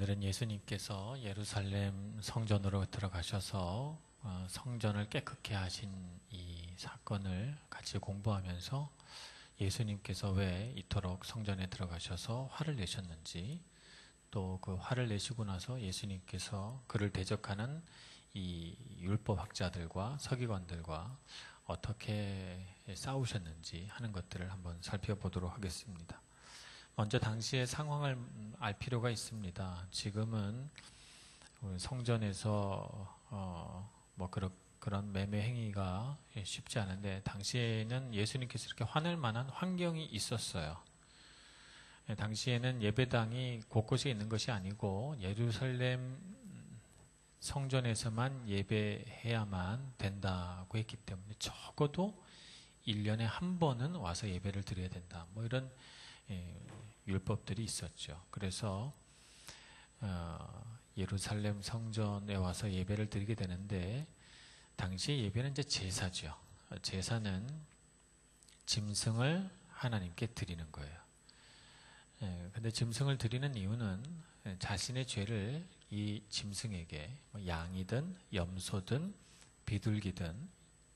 오늘은 예수님께서 예루살렘 성전으로 들어가셔서 성전을 깨끗게 하신 이 사건을 같이 공부하면서 예수님께서 왜 이토록 성전에 들어가셔서 화를 내셨는지, 또 그 화를 내시고 나서 예수님께서 그를 대적하는 이 율법학자들과 서기관들과 어떻게 싸우셨는지 하는 것들을 한번 살펴보도록 하겠습니다. 먼저 당시의 상황을 알 필요가 있습니다. 지금은 성전에서 그런 매매 행위가 쉽지 않은데, 당시에는 예수님께서 이렇게 화낼 만한 환경이 있었어요. 당시에는 예배당이 곳곳에 있는 것이 아니고 예루살렘 성전에서만 예배해야만 된다고 했기 때문에 적어도 1년에 한 번은 와서 예배를 드려야 된다, 이런 율법들이 있었죠. 그래서 예루살렘 성전에 와서 예배를 드리게 되는데, 당시 예배는 이제 제사죠. 제사는 짐승을 하나님께 드리는 거예요. 근데 짐승을 드리는 이유는 자신의 죄를 이 짐승에게, 양이든 염소든 비둘기든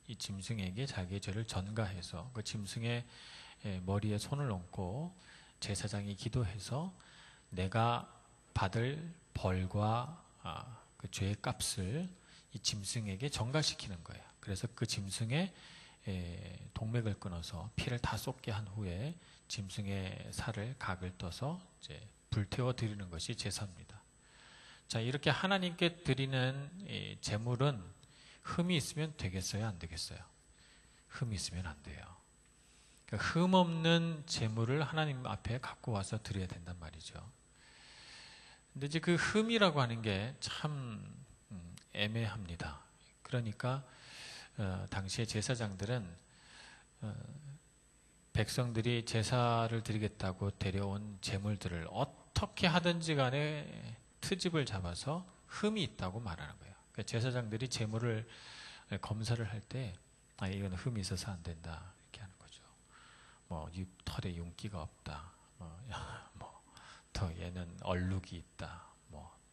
이 짐승에게 자기의 죄를 전가해서 그 짐승의 머리에 손을 얹고 제사장이 기도해서 내가 받을 벌과 그 죄의 값을 이 짐승에게 전가시키는 거예요. 그래서 그 짐승의 동맥을 끊어서 피를 다 쏟게 한 후에 짐승의 살을 각을 떠서 이제 불태워 드리는 것이 제사입니다. 자, 이렇게 하나님께 드리는 제물은 흠이 있으면 되겠어요, 안 되겠어요? 흠이 있으면 안 돼요. 그러니까 흠 없는 제물을 하나님 앞에 갖고 와서 드려야 된단 말이죠. 근데 이제 그 흠이라고 하는 게 참 애매합니다. 그러니까 당시의 제사장들은 백성들이 제사를 드리겠다고 데려온 제물들을 어떻게 하든지 간에 트집을 잡아서 흠이 있다고 말하는 거예요. 그러니까 제사장들이 제물을 검사를 할 때 이건 흠이 있어서 안 된다, 이렇게 하는 거죠. 털에 윤기가 없다, 또 얘는 얼룩이 있다,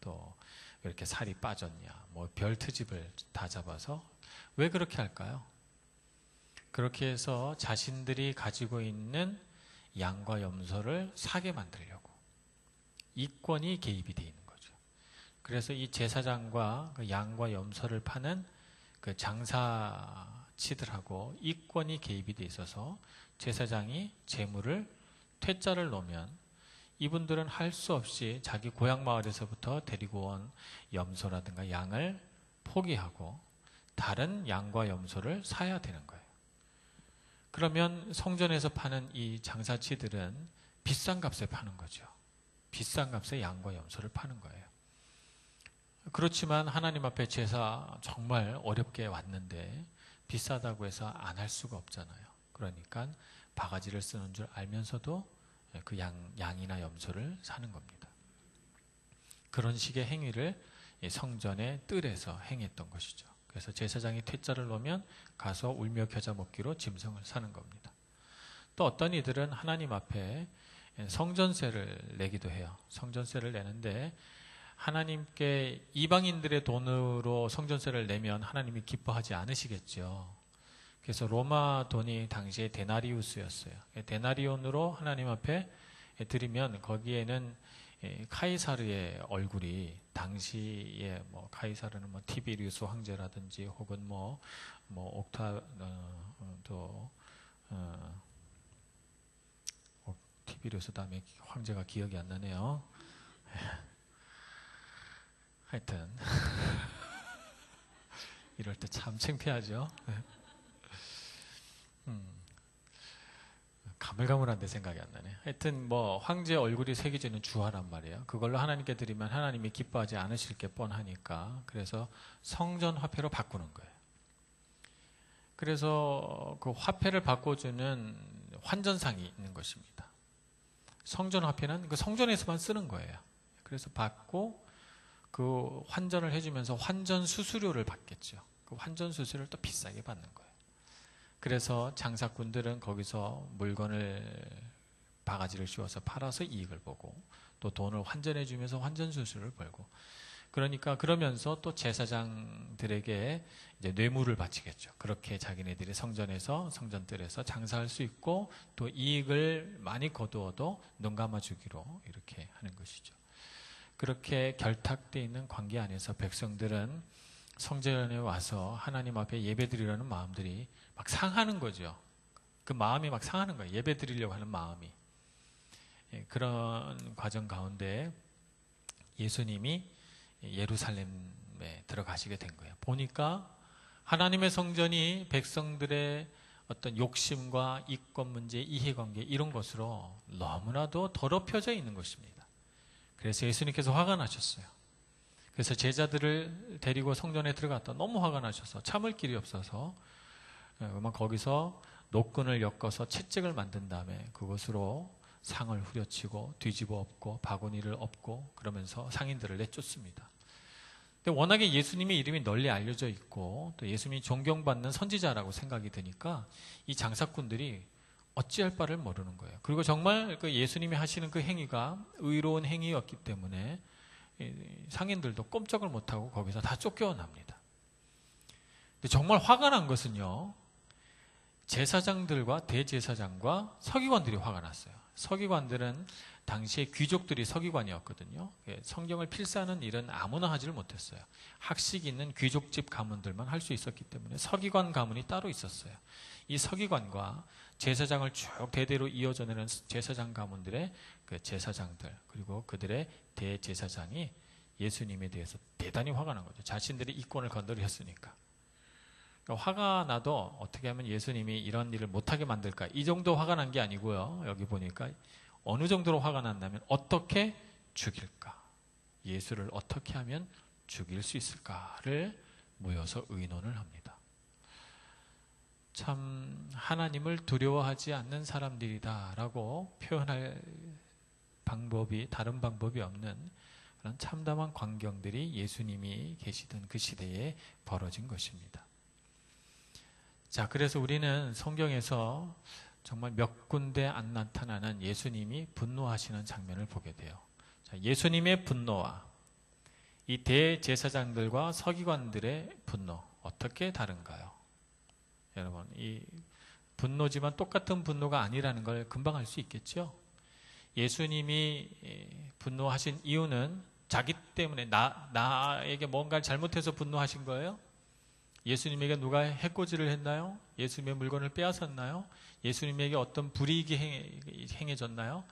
또 왜 이렇게 살이 빠졌냐, 별 트집을 다 잡아서. 왜 그렇게 할까요? 그렇게 해서 자신들이 가지고 있는 양과 염소를 사게 만들려고 이권이 개입이 되어 있는 거죠. 그래서 이 제사장과 그 양과 염소를 파는 그 장사치들하고 이권이 개입이 되어 있어서 제사장이 재물을 퇴짜를 놓으면 이분들은 할 수 없이 자기 고향 마을에서부터 데리고 온 염소라든가 양을 포기하고 다른 양과 염소를 사야 되는 거예요. 그러면 성전에서 파는 이 장사치들은 비싼 값에 파는 거죠. 비싼 값에 양과 염소를 파는 거예요. 그렇지만 하나님 앞에 제사 정말 어렵게 왔는데 비싸다고 해서 안 할 수가 없잖아요. 그러니까 바가지를 쓰는 줄 알면서도 그 양이나 염소를 사는 겁니다. 그런 식의 행위를 성전의 뜰에서 행했던 것이죠. 그래서 제사장이 퇴짜를 놓으면 가서 울며 겨자 먹기로 짐승을 사는 겁니다. 또 어떤 이들은 하나님 앞에 성전세를 내기도 해요. 성전세를 내는데 하나님께 이방인들의 돈으로 성전세를 내면 하나님이 기뻐하지 않으시겠죠. 그래서 로마 돈이 당시에 데나리우스였어요. 데나리온으로 하나님 앞에 드리면 거기에는 카이사르의 얼굴이, 당시에 카이사르는 티비리우스 황제라든지 혹은 티비리우스 다음에 황제가 기억이 안 나네요. 하여튼 이럴 때 참 창피하죠. 가물가물한데 생각이 안 나네. 하여튼 황제 얼굴이 새겨져 있는 주화란 말이에요. 그걸로 하나님께 드리면 하나님이 기뻐하지 않으실 게 뻔하니까, 그래서 성전 화폐로 바꾸는 거예요. 그래서 그 화폐를 바꿔주는 환전상이 있는 것입니다. 성전 화폐는 그 성전에서만 쓰는 거예요. 그래서 받고 그 환전을 해주면서 환전 수수료를 받겠죠. 그 환전 수수료를 또 비싸게 받는 거예요. 그래서 장사꾼들은 거기서 물건을 바가지를 씌워서 팔아서 이익을 보고, 또 돈을 환전해 주면서 환전 수수료를 벌고, 그러니까 그러면서 또 제사장들에게 이제 뇌물을 바치겠죠. 그렇게 자기네들이 성전에서 성전들에서 장사할 수 있고 또 이익을 많이 거두어도 눈 감아 주기로 이렇게 하는 것이죠. 그렇게 결탁되어 있는 관계 안에서 백성들은 성전에 와서 하나님 앞에 예배드리려는 마음들이 막 상하는 거죠. 그 마음이 막 상하는 거예요. 예배드리려고 하는 마음이. 그런 과정 가운데 예수님이 예루살렘에 들어가시게 된 거예요. 보니까 하나님의 성전이 백성들의 어떤 욕심과 이권 문제, 이해관계 이런 것으로 너무나도 더럽혀져 있는 것입니다. 그래서 예수님께서 화가 나셨어요. 그래서 제자들을 데리고 성전에 들어갔다 너무 화가 나셔서 참을 길이 없어서 거기서 노끈을 엮어서 채찍을 만든 다음에 그것으로 상을 후려치고 뒤집어 엎고 바구니를 엎고 그러면서 상인들을 내쫓습니다. 근데 워낙에 예수님의 이름이 널리 알려져 있고 또 예수님이 존경받는 선지자라고 생각이 드니까 이 장사꾼들이 어찌할 바를 모르는 거예요. 그리고 정말 그 예수님이 하시는 그 행위가 의로운 행위였기 때문에 상인들도 꼼짝을 못하고 거기서 다 쫓겨납니다. 근데 정말 화가 난 것은요, 제사장들과 대제사장과 서기관들이 화가 났어요. 서기관들은 당시에 귀족들이 서기관이었거든요. 성경을 필사하는 일은 아무나 하지를 못했어요. 학식 있는 귀족집 가문들만 할 수 있었기 때문에 서기관 가문이 따로 있었어요. 이 서기관과 제사장을 쭉 대대로 이어져 내는 제사장 가문들의 그 제사장들 그리고 그들의 대제사장이 예수님에 대해서 대단히 화가 난 거죠. 자신들의 이권을 건드렸으니까. 그러니까 화가 나도 어떻게 하면 예수님이 이런 일을 못하게 만들까, 이 정도 화가 난 게 아니고요. 여기 보니까 어느 정도로 화가 났냐면 어떻게 죽일까, 예수를 어떻게 하면 죽일 수 있을까를 모여서 의논을 합니다. 참 하나님을 두려워하지 않는 사람들이다라고 표현할 방법이, 다른 방법이 없는 그런 참담한 광경들이 예수님이 계시던 그 시대에 벌어진 것입니다. 자, 그래서 우리는 성경에서 정말 몇 군데 안 나타나는 예수님이 분노하시는 장면을 보게 돼요. 자, 예수님의 분노와 이 대제사장들과 서기관들의 분노, 어떻게 다른가요? 여러분, 이 분노지만 똑같은 분노가 아니라는 걸 금방 알 수 있겠죠? 예수님이 분노하신 이유는 자기 때문에 나에게 뭔가를 잘못해서 분노하신 거예요? 예수님에게 누가 해코지를 했나요? 예수님의 물건을 빼앗았나요? 예수님에게 어떤 불이익이 행해졌나요?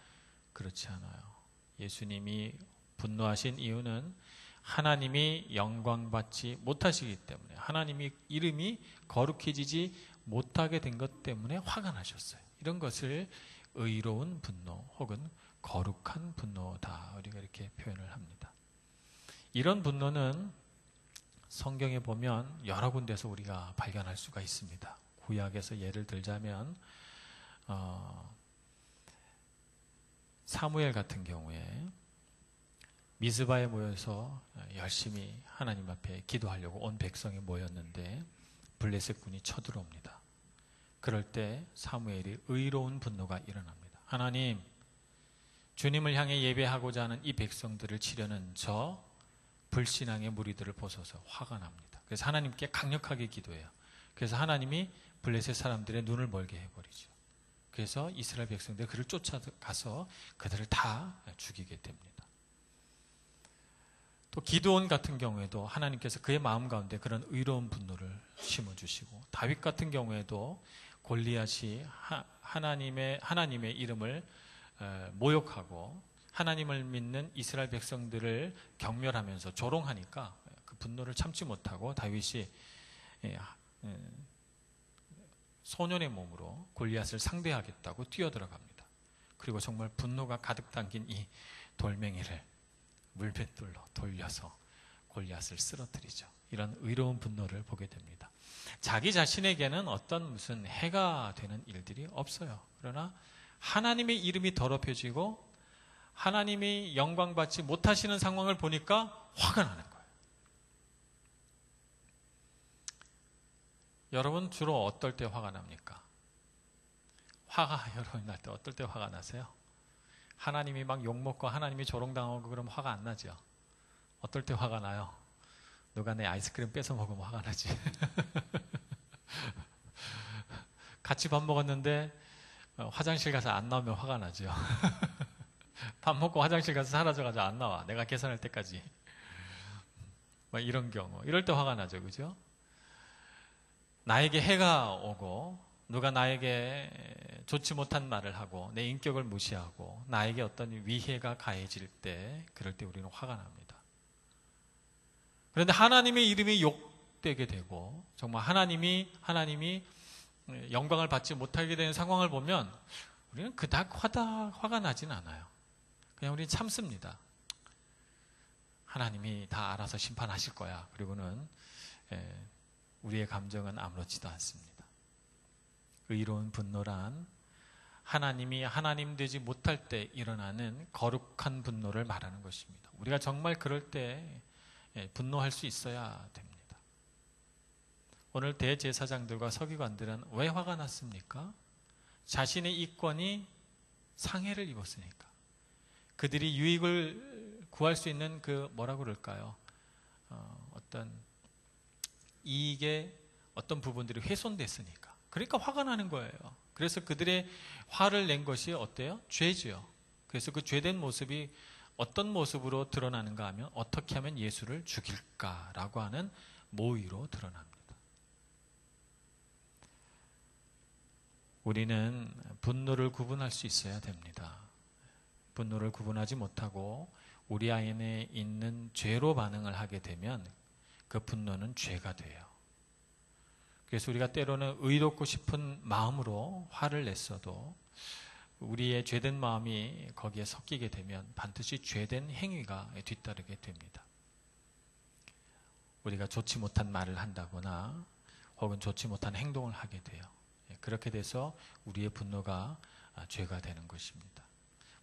그렇지 않아요. 예수님이 분노하신 이유는 하나님이 영광받지 못하시기 때문에, 하나님의 이름이 거룩해지지 못하게 된 것 때문에 화가 나셨어요. 이런 것을 의로운 분노 혹은 거룩한 분노다, 우리가 이렇게 표현을 합니다. 이런 분노는 성경에 보면 여러 군데서 우리가 발견할 수가 있습니다. 구약에서 예를 들자면 사무엘 같은 경우에 미스바에 모여서 열심히 하나님 앞에 기도하려고 온 백성이 모였는데 블레셋 군이 쳐들어옵니다. 그럴 때 사무엘이 의로운 분노가 일어납니다. 하나님, 주님을 향해 예배하고자 하는 이 백성들을 치려는 저 불신앙의 무리들을 보소서. 화가 납니다. 그래서 하나님께 강력하게 기도해요. 그래서 하나님이 블레셋 사람들의 눈을 멀게 해버리죠. 그래서 이스라엘 백성들이 그를 쫓아가서 그들을 다 죽이게 됩니다. 또 기드온 같은 경우에도 하나님께서 그의 마음 가운데 그런 의로운 분노를 심어주시고, 다윗 같은 경우에도 골리앗이 하나님의 이름을 모욕하고 하나님을 믿는 이스라엘 백성들을 경멸하면서 조롱하니까 그 분노를 참지 못하고 다윗이 소년의 몸으로 골리앗을 상대하겠다고 뛰어들어갑니다. 그리고 정말 분노가 가득 담긴 이 돌멩이를 물맷돌로 돌려서 골리앗을 쓰러뜨리죠. 이런 의로운 분노를 보게 됩니다. 자기 자신에게는 어떤 무슨 해가 되는 일들이 없어요. 그러나 하나님의 이름이 더럽혀지고 하나님이 영광받지 못하시는 상황을 보니까 화가 나는 거예요. 여러분 주로 어떨 때 화가 납니까? 화가 여러분 날 때 어떨 때 화가 나세요? 하나님이 막 욕먹고 하나님이 조롱당하고 그러면 화가 안 나죠. 어떨 때 화가 나요? 누가 내 아이스크림 뺏어 먹으면 화가 나지. 같이 밥 먹었는데 화장실 가서 안 나오면 화가 나죠. 밥 먹고 화장실 가서 사라져가지고 안 나와. 내가 계산할 때까지. 막 이런 경우. 이럴 때 화가 나죠. 그죠? 나에게 해가 오고 누가 나에게 좋지 못한 말을 하고 내 인격을 무시하고 나에게 어떤 위해가 가해질 때 그럴 때 우리는 화가 납니다. 그런데 하나님의 이름이 욕되게 되고 정말 하나님이 영광을 받지 못하게 되는 상황을 보면 우리는 그닥 화가 나진 않아요. 그냥 우리는 참습니다. 하나님이 다 알아서 심판하실 거야. 그리고는 우리의 감정은 아무렇지도 않습니다. 의로운 분노란 하나님이 하나님 되지 못할 때 일어나는 거룩한 분노를 말하는 것입니다. 우리가 정말 그럴 때 분노할 수 있어야 됩니다. 오늘 대제사장들과 서기관들은 왜 화가 났습니까? 자신의 이권이 상해를 입었으니까. 그들이 유익을 구할 수 있는 그 뭐라고 그럴까요? 어떤 이익의 어떤 부분들이 훼손됐으니까. 그러니까 화가 나는 거예요. 그래서 그들의 화를 낸 것이 어때요? 죄죠. 그래서 그 죄된 모습이 어떤 모습으로 드러나는가 하면 어떻게 하면 예수를 죽일까라고 하는 모의로 드러납니다. 우리는 분노를 구분할 수 있어야 됩니다. 분노를 구분하지 못하고 우리 안에 있는 죄로 반응을 하게 되면 그 분노는 죄가 돼요. 그래서 우리가 때로는 의롭고 싶은 마음으로 화를 냈어도 우리의 죄된 마음이 거기에 섞이게 되면 반드시 죄된 행위가 뒤따르게 됩니다. 우리가 좋지 못한 말을 한다거나 혹은 좋지 못한 행동을 하게 돼요. 그렇게 돼서 우리의 분노가 죄가 되는 것입니다.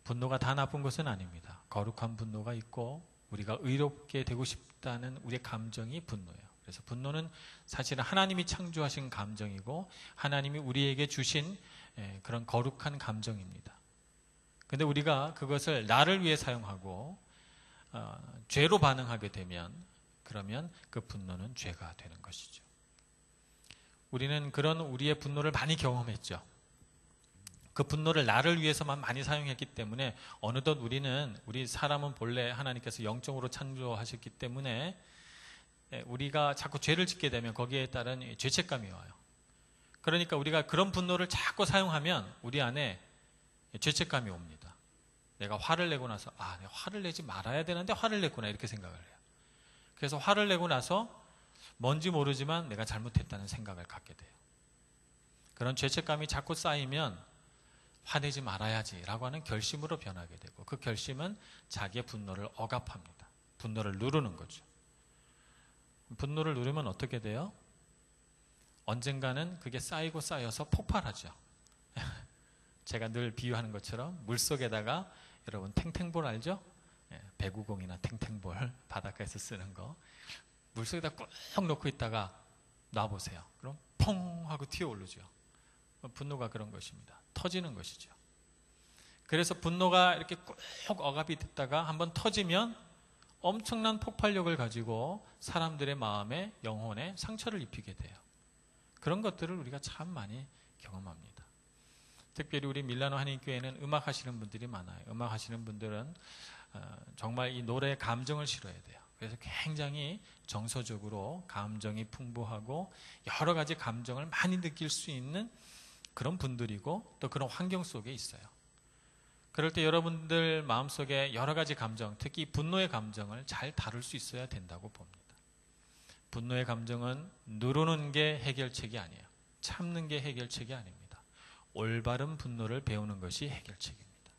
분노가 다 나쁜 것은 아닙니다. 거룩한 분노가 있고 우리가 의롭게 되고 싶다는 우리의 감정이 분노예요. 그래서 분노는 사실은 하나님이 창조하신 감정이고 하나님이 우리에게 주신 그런 거룩한 감정입니다. 그런데 우리가 그것을 나를 위해 사용하고 죄로 반응하게 되면 그러면 그 분노는 죄가 되는 것이죠. 우리는 그런 우리의 분노를 많이 경험했죠. 그 분노를 나를 위해서만 많이 사용했기 때문에 어느덧 우리 사람은 본래 하나님께서 영적으로 창조하셨기 때문에 우리가 자꾸 죄를 짓게 되면 거기에 따른 죄책감이 와요. 그러니까 우리가 그런 분노를 자꾸 사용하면 우리 안에 죄책감이 옵니다. 내가 화를 내고 나서 내가 화를 내지 말아야 되는데 화를 냈구나 이렇게 생각을 해요. 그래서 화를 내고 나서 뭔지 모르지만 내가 잘못했다는 생각을 갖게 돼요. 그런 죄책감이 자꾸 쌓이면 화내지 말아야지라고 하는 결심으로 변하게 되고 그 결심은 자기의 분노를 억압합니다. 분노를 누르는 거죠. 분노를 누르면 어떻게 돼요? 언젠가는 그게 쌓이고 쌓여서 폭발하죠. 제가 늘 비유하는 것처럼 물속에다가 여러분 탱탱볼 알죠? 배구공이나 탱탱볼 바닷가에서 쓰는 거 물속에다 꾹 넣고 있다가 놔보세요. 그럼 퐁 하고 튀어오르죠. 분노가 그런 것입니다. 터지는 것이죠. 그래서 분노가 이렇게 꾹 억압이 됐다가 한번 터지면 엄청난 폭발력을 가지고 사람들의 마음에 영혼에 상처를 입히게 돼요. 그런 것들을 우리가 참 많이 경험합니다. 특별히 우리 밀라노 한인교회는 음악 하시는 분들이 많아요. 음악 하시는 분들은 정말 이 노래의 감정을 실어야 돼요. 그래서 굉장히 정서적으로 감정이 풍부하고 여러 가지 감정을 많이 느낄 수 있는 그런 분들이고 또 그런 환경 속에 있어요. 그럴 때 여러분들 마음속에 여러 가지 감정, 특히 분노의 감정을 잘 다룰 수 있어야 된다고 봅니다. 분노의 감정은 누르는 게 해결책이 아니에요. 참는 게 해결책이 아닙니다. 올바른 분노를 배우는 것이 해결책입니다.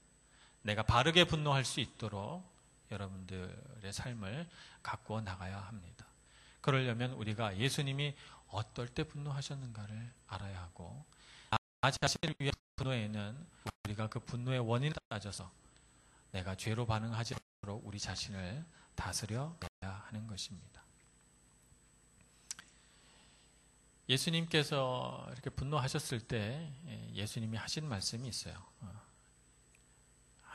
내가 바르게 분노할 수 있도록 여러분들의 삶을 가꾸어 나가야 합니다. 그러려면 우리가 예수님이 어떨 때 분노하셨는가를 알아야 하고 나 자신을 위한 분노에는 우리가 그 분노의 원인을 따져서 내가 죄로 반응하지 않도록 우리 자신을 다스려 가야 하는 것입니다. 예수님께서 이렇게 분노하셨을 때 예수님이 하신 말씀이 있어요.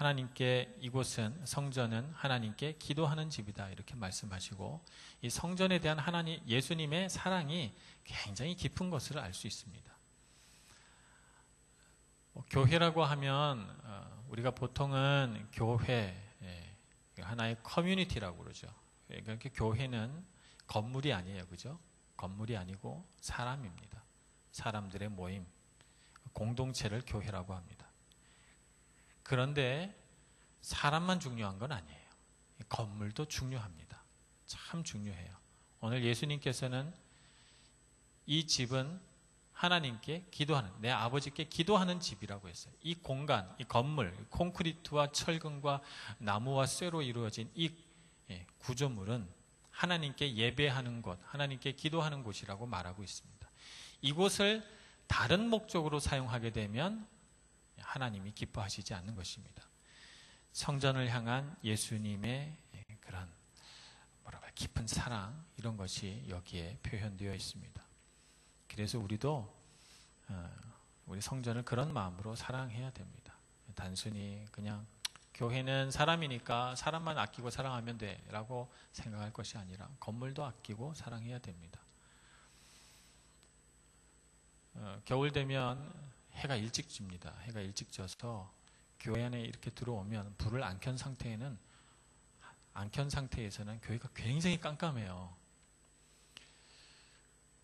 하나님께 이곳은 성전은 하나님께 기도하는 집이다 이렇게 말씀하시고 이 성전에 대한 예수님의 사랑이 굉장히 깊은 것을 알 수 있습니다. 교회라고 하면 우리가 보통은 교회 하나의 커뮤니티라고 그러죠. 그러니까 교회는 건물이 아니에요, 그죠? 건물이 아니고 사람입니다. 사람들의 모임, 공동체를 교회라고 합니다. 그런데 사람만 중요한 건 아니에요. 건물도 중요합니다. 참 중요해요. 오늘 예수님께서는 이 집은 하나님께 기도하는, 내 아버지께 기도하는 집이라고 했어요. 이 공간, 이 건물, 콘크리트와 철근과 나무와 쇠로 이루어진 이 구조물은 하나님께 예배하는 곳, 하나님께 기도하는 곳이라고 말하고 있습니다. 이곳을 다른 목적으로 사용하게 되면 하나님이 기뻐하시지 않는 것입니다. 성전을 향한 예수님의 그런 깊은 사랑, 이런 것이 여기에 표현되어 있습니다. 그래서 우리도 우리 성전을 그런 마음으로 사랑해야 됩니다. 단순히 그냥 교회는 사람이니까 사람만 아끼고 사랑하면 돼 라고 생각할 것이 아니라 건물도 아끼고 사랑해야 됩니다. 겨울 되면 해가 일찍 집니다. 해가 일찍 져서 교회 안에 이렇게 들어오면 불을 안 켠 상태에서는 교회가 굉장히 깜깜해요.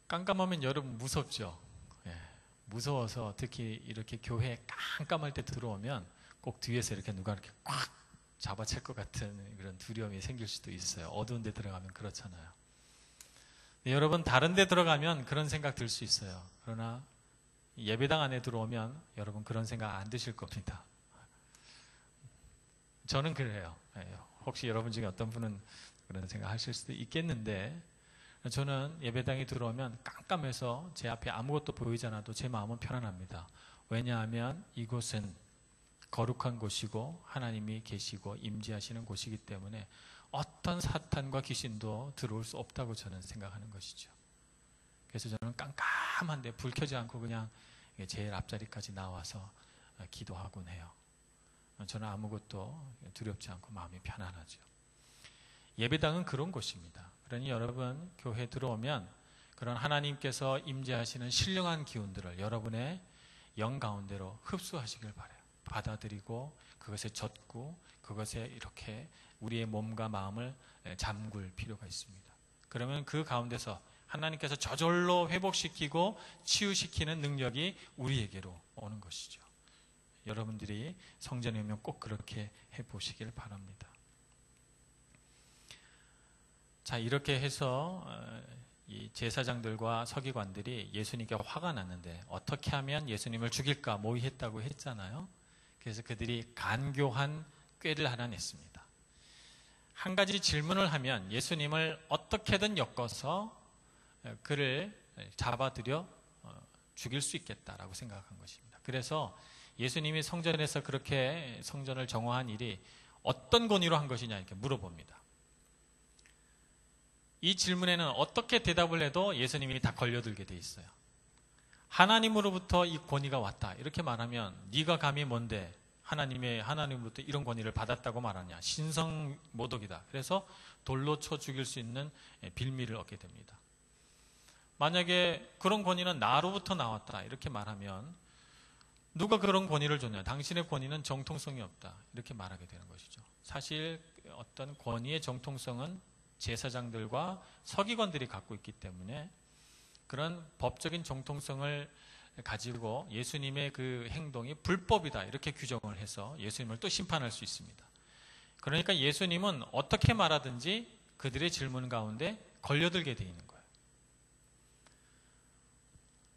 깜깜하면 여러분 무섭죠? 무서워서 특히 이렇게 교회에 깜깜할 때 들어오면 꼭 뒤에서 이렇게 누가 이렇게 꽉 잡아챌 것 같은 그런 두려움이 생길 수도 있어요. 어두운 데 들어가면 그렇잖아요. 여러분 다른 데 들어가면 그런 생각 들 수 있어요. 그러나 예배당 안에 들어오면 여러분 그런 생각 안 드실 겁니다. 저는 그래요. 혹시 여러분 중에 어떤 분은 그런 생각 하실 수도 있겠는데 저는 예배당에 들어오면 깜깜해서 제 앞에 아무것도 보이지 않아도 제 마음은 편안합니다. 왜냐하면 이곳은 거룩한 곳이고 하나님이 계시고 임재하시는 곳이기 때문에 어떤 사탄과 귀신도 들어올 수 없다고 저는 생각하는 것이죠. 그래서 저는 깜깜한데 불 켜지 않고 그냥 제일 앞자리까지 나와서 기도하곤 해요. 저는 아무것도 두렵지 않고 마음이 편안하죠. 예배당은 그런 곳입니다. 그러니 여러분 교회 들어오면 그런 하나님께서 임재하시는 신령한 기운들을 여러분의 영 가운데로 흡수하시길 바라요. 받아들이고 그것에 젖고 그것에 이렇게 우리의 몸과 마음을 잠글 필요가 있습니다. 그러면 그 가운데서 하나님께서 저절로 회복시키고 치유시키는 능력이 우리에게로 오는 것이죠. 여러분들이 성전에 오면 꼭 그렇게 해보시길 바랍니다. 자, 이렇게 해서 이 제사장들과 서기관들이 예수님께 화가 났는데 어떻게 하면 예수님을 죽일까 모의했다고 했잖아요. 그래서 그들이 간교한 꾀를 하나 냈습니다. 한 가지 질문을 하면 예수님을 어떻게든 엮어서 그를 잡아들여 죽일 수 있겠다라고 생각한 것입니다. 그래서 예수님이 성전에서 그렇게 성전을 정화한 일이 어떤 권위로 한 것이냐 이렇게 물어봅니다. 이 질문에는 어떻게 대답을 해도 예수님이 다 걸려들게 돼 있어요. 하나님으로부터 이 권위가 왔다 이렇게 말하면 네가 감히 뭔데 하나님으로부터 이런 권위를 받았다고 말하냐, 신성모독이다. 그래서 돌로 쳐 죽일 수 있는 빌미를 얻게 됩니다. 만약에 그런 권위는 나로부터 나왔다 이렇게 말하면 누가 그런 권위를 줬냐, 당신의 권위는 정통성이 없다 이렇게 말하게 되는 것이죠. 사실 어떤 권위의 정통성은 제사장들과 서기관들이 갖고 있기 때문에 그런 법적인 정통성을 가지고 예수님의 그 행동이 불법이다 이렇게 규정을 해서 예수님을 또 심판할 수 있습니다. 그러니까 예수님은 어떻게 말하든지 그들의 질문 가운데 걸려들게 돼 있는 거예요.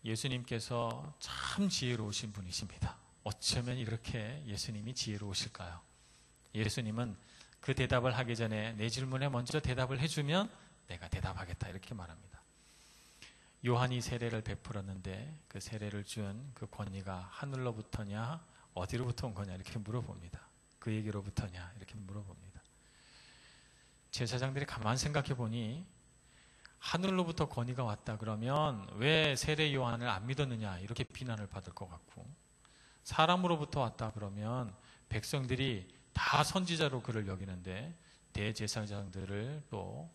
예수님께서 참 지혜로우신 분이십니다. 어쩌면 이렇게 예수님이 지혜로우실까요? 예수님은 그 대답을 하기 전에 내 질문에 먼저 대답을 해주면 내가 대답하겠다 이렇게 말합니다. 요한이 세례를 베풀었는데 그 세례를 준 그 권위가 하늘로부터냐 어디로부터 온 거냐 이렇게 물어봅니다. 그에게로부터냐 이렇게 물어봅니다. 제사장들이 가만 생각해 보니 하늘로부터 권위가 왔다 그러면 왜 세례 요한을 안 믿었느냐 이렇게 비난을 받을 것 같고, 사람으로부터 왔다 그러면 백성들이 다 선지자로 그를 여기는데 대제사장들을 또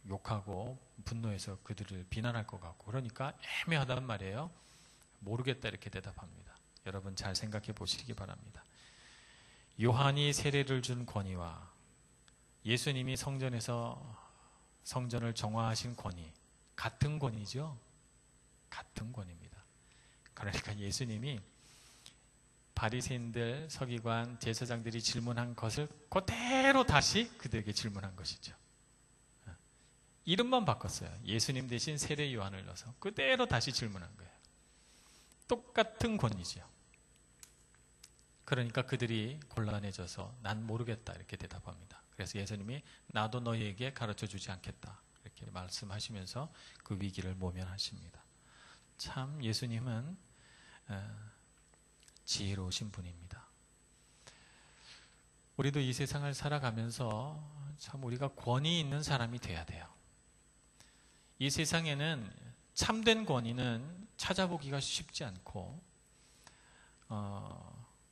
욕하고 분노해서 그들을 비난할 것 같고, 그러니까 애매하단 말이에요. 모르겠다 이렇게 대답합니다. 여러분 잘 생각해 보시기 바랍니다. 요한이 세례를 준 권위와 예수님이 성전에서 성전을 정화하신 권위, 같은 권위죠. 같은 권위입니다. 그러니까 예수님이 바리새인들, 서기관, 제사장들이 질문한 것을 그대로 다시 그들에게 질문한 것이죠. 이름만 바꿨어요. 예수님 대신 세례 요한을 넣어서 그대로 다시 질문한 거예요. 똑같은 권위죠. 그러니까 그들이 곤란해져서 난 모르겠다 이렇게 대답합니다. 그래서 예수님이 나도 너희에게 가르쳐 주지 않겠다 이렇게 말씀하시면서 그 위기를 모면하십니다. 참 예수님은 지혜로우신 분입니다. 우리도 이 세상을 살아가면서 참 우리가 권위 있는 사람이 돼야 돼요. 이 세상에는 참된 권위는 찾아보기가 쉽지 않고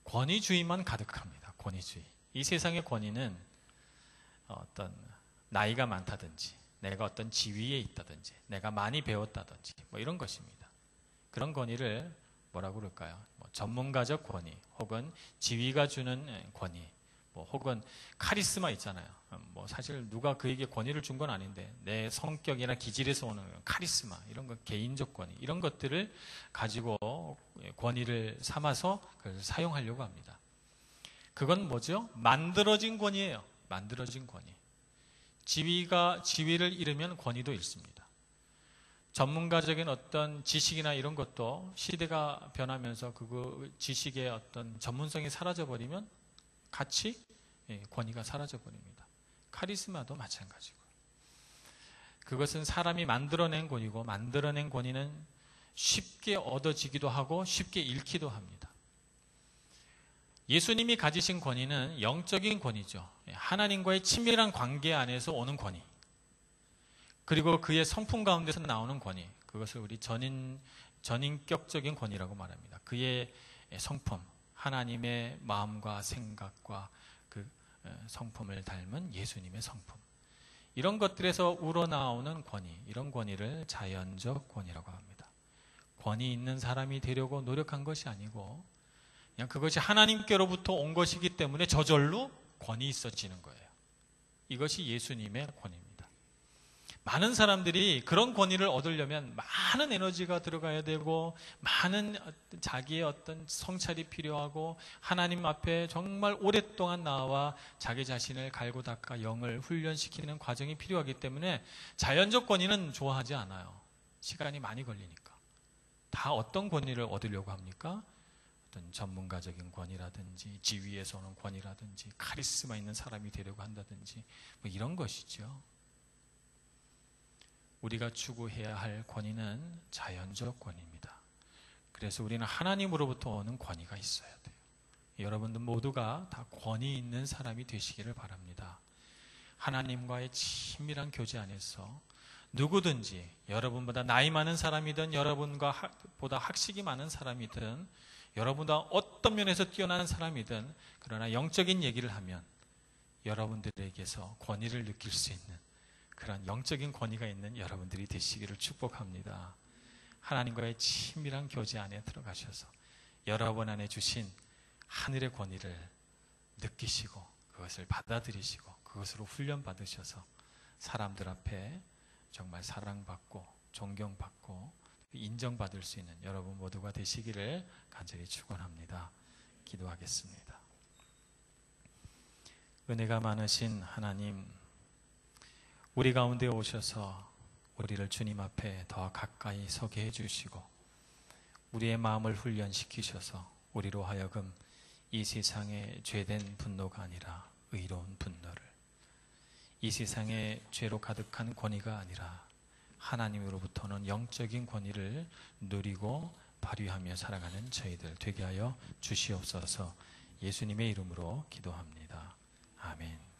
권위주의만 가득합니다. 권위주의. 이 세상의 권위는 어떤 나이가 많다든지 내가 어떤 지위에 있다든지 내가 많이 배웠다든지 뭐 이런 것입니다. 그런 권위를 뭐라고 그럴까요? 뭐 전문가적 권위 혹은 지위가 주는 권위 뭐 혹은 카리스마 있잖아요. 뭐 사실 누가 그에게 권위를 준 건 아닌데 내 성격이나 기질에서 오는 카리스마 이런 거 개인적 권위 이런 것들을 가지고 권위를 삼아서 그걸 사용하려고 합니다. 그건 뭐죠? 만들어진 권위예요. 만들어진 권위. 지위를 잃으면 권위도 잃습니다. 전문가적인 어떤 지식이나 이런 것도 시대가 변하면서 그 지식의 어떤 전문성이 사라져버리면 같이 권위가 사라져버립니다. 카리스마도 마찬가지고. 그것은 사람이 만들어낸 권위고 만들어낸 권위는 쉽게 얻어지기도 하고 쉽게 잃기도 합니다. 예수님이 가지신 권위는 영적인 권위죠. 하나님과의 친밀한 관계 안에서 오는 권위. 그리고 그의 성품 가운데서 나오는 권위. 그것을 우리 전인격적인 권위라고 말합니다. 그의 성품, 하나님의 마음과 생각과 그 성품을 닮은 예수님의 성품. 이런 것들에서 우러나오는 권위, 이런 권위를 자연적 권위라고 합니다. 권위 있는 사람이 되려고 노력한 것이 아니고 그냥 그것이 하나님께로부터 온 것이기 때문에 저절로 권위 있어지는 거예요. 이것이 예수님의 권위입니다. 많은 사람들이 그런 권위를 얻으려면 많은 에너지가 들어가야 되고 많은 자기의 어떤 성찰이 필요하고 하나님 앞에 정말 오랫동안 나와 자기 자신을 갈고 닦아 영을 훈련시키는 과정이 필요하기 때문에 자연적 권위는 좋아하지 않아요. 시간이 많이 걸리니까. 다 어떤 권위를 얻으려고 합니까? 어떤 전문가적인 권위라든지 지위에서 오는 권위라든지 카리스마 있는 사람이 되려고 한다든지 뭐 이런 것이죠. 우리가 추구해야 할 권위는 자연적 권위입니다. 그래서 우리는 하나님으로부터 오는 권위가 있어야 돼요. 여러분들 모두가 다 권위 있는 사람이 되시기를 바랍니다. 하나님과의 친밀한 교제 안에서 누구든지 여러분보다 나이 많은 사람이든 여러분과 보다 학식이 많은 사람이든 여러분보다 어떤 면에서 뛰어난 사람이든 그러나 영적인 얘기를 하면 여러분들에게서 권위를 느낄 수 있는 그런 영적인 권위가 있는 여러분들이 되시기를 축복합니다. 하나님과의 친밀한 교제 안에 들어가셔서 여러분 안에 주신 하늘의 권위를 느끼시고 그것을 받아들이시고 그것으로 훈련받으셔서 사람들 앞에 정말 사랑받고 존경받고 인정받을 수 있는 여러분 모두가 되시기를 간절히 축원합니다. 기도하겠습니다. 은혜가 많으신 하나님, 우리 가운데 오셔서 우리를 주님 앞에 더 가까이 서게 해주시고 우리의 마음을 훈련시키셔서 우리로 하여금 이 세상의 죄된 분노가 아니라 의로운 분노를, 이 세상의 죄로 가득한 권위가 아니라 하나님으로부터는 영적인 권위를 누리고 발휘하며 살아가는 저희들 되게 하여 주시옵소서. 예수님의 이름으로 기도합니다. 아멘.